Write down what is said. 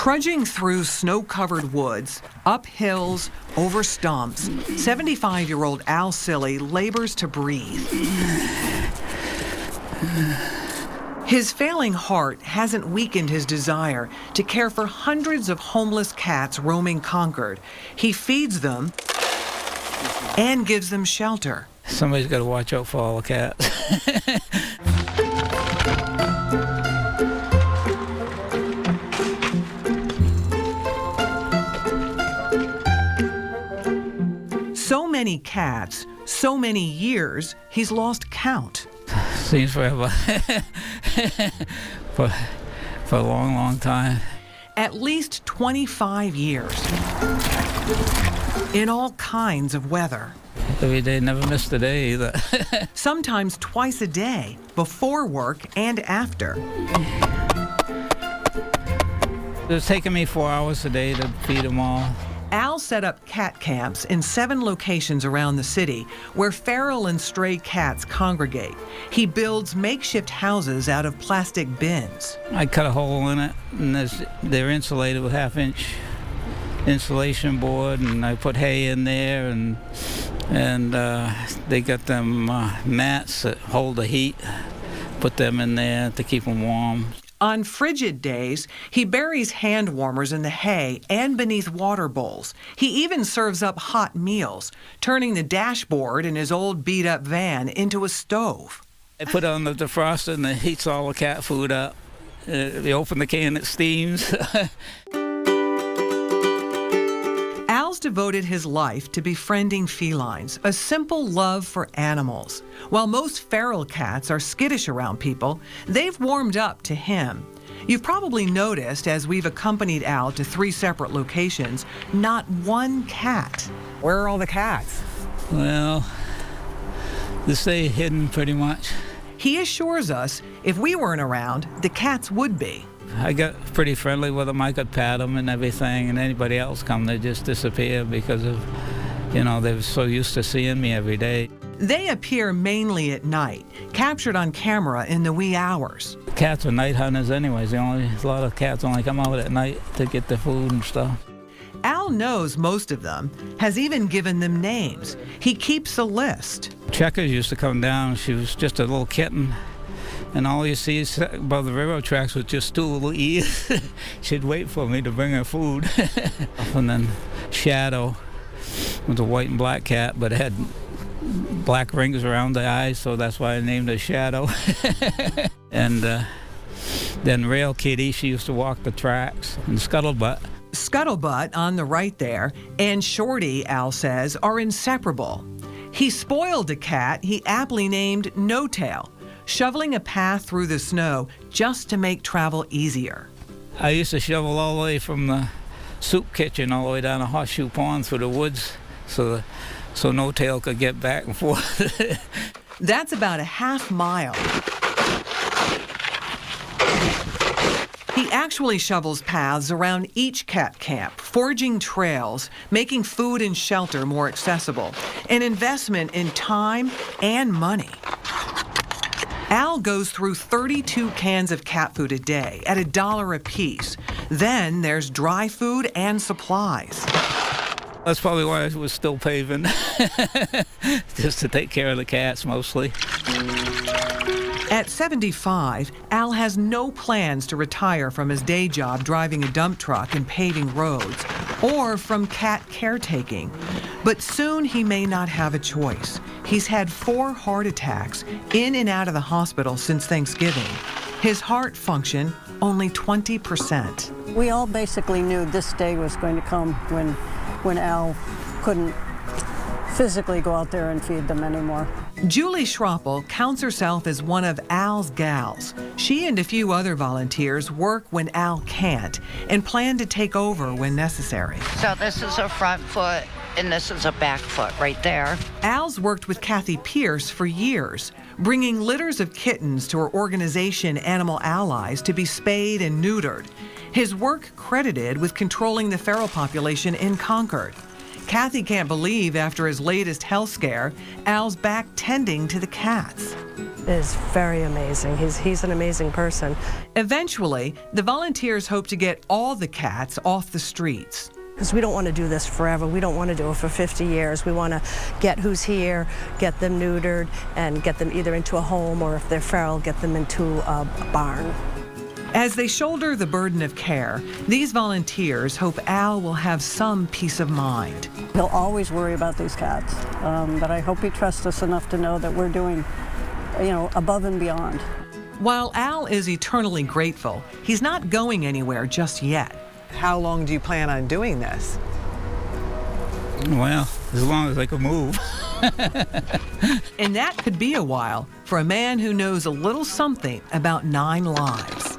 Trudging through snow-covered woods, up hills, over stumps, 75-year-old Al Silly labors to breathe. His failing heart hasn't weakened his desire to care for hundreds of homeless cats roaming Concord. He feeds them and gives them shelter. Somebody's got to watch out for all the cats. So many cats, so many years, he's lost count. Seems forever. for a long, long time. At least 25 years. In all kinds of weather. Every day, never missed a day either. Sometimes twice a day, before work and after. It's taking me 4 hours a day to feed them all. Al set up cat camps in 7 locations around the city where feral and stray cats congregate. He builds makeshift houses out of plastic bins. I cut a hole in it, and they're insulated with 1/2-inch insulation board, and I put hay in there, and they got them mats that hold the heat. Put them in there to keep them warm. On frigid days, he buries hand warmers in the hay and beneath water bowls. He even serves up hot meals, turning the dashboard in his old beat-up van into a stove. I put it on the defroster and it heats all the cat food up. You open the can, it steams. Al's devoted his life to befriending felines, a simple love for animals. While most feral cats are skittish around people, they've warmed up to him. You've probably noticed, as we've accompanied Al to 3 separate locations, not one cat. Where are all the cats? Well, they stay hidden pretty much. He assures us if we weren't around, the cats would be. I got pretty friendly with them. I could pat them and everything, and anybody else come, they just disappear because of, they're so used to seeing me every day. They appear mainly at night, captured on camera in the wee hours. Cats are night hunters anyways. A lot of cats only come out at night to get their food and stuff. Al knows most of them, has even given them names. He keeps a list. Checkers used to come down. She was just a little kitten. And all you see is above the railroad tracks was just 2 little ears. She'd wait for me to bring her food. And then Shadow was a white and black cat, but it had black rings around the eyes, so that's why I named her Shadow. And then Rail Kitty, she used to walk the tracks. And Scuttlebutt. Scuttlebutt on the right there, and Shorty, Al says, are inseparable. He spoiled a cat he aptly named No Tail, shoveling a path through the snow just to make travel easier. I used to shovel all the way from the soup kitchen all the way down to Horseshoe Pond through the woods so No Tail could get back and forth. That's about a half mile. He actually shovels paths around each cat camp, forging trails, making food and shelter more accessible, an investment in time and money. Al goes through 32 cans of cat food a day at $1 a piece. Then there's dry food and supplies. That's probably why I was still paving, just to take care of the cats mostly. At 75, Al has no plans to retire from his day job driving a dump truck and paving roads, or from cat caretaking. But soon he may not have a choice. He's had 4 heart attacks, in and out of the hospital since Thanksgiving. His heart function, only 20%. We all basically knew this day was going to come when Al couldn't physically go out there and feed them anymore. Julie Schroppel counts herself as one of Al's gals. She and a few other volunteers work when Al can't and plan to take over when necessary. So this is a front foot and this is a back foot right there. Al's worked with Kathy Pierce for years, bringing litters of kittens to her organization Animal Allies to be spayed and neutered. His work credited with controlling the feral population in Concord. Kathy can't believe after his latest health scare, Al's back tending to the cats. is very amazing. He's an amazing person. Eventually, the volunteers hope to get all the cats off the streets. Because we don't want to do this forever. We don't want to do it for 50 years. We want to get who's here, get them neutered, and get them either into a home or if they're feral, get them into a barn. As they shoulder the burden of care, these volunteers hope Al will have some peace of mind. He'll always worry about these cats, but I hope he trusts us enough to know that we're doing, above and beyond. While Al is eternally grateful, he's not going anywhere just yet. How long do you plan on doing this? Well, as long as I can move. And that could be a while for a man who knows a little something about 9 lives.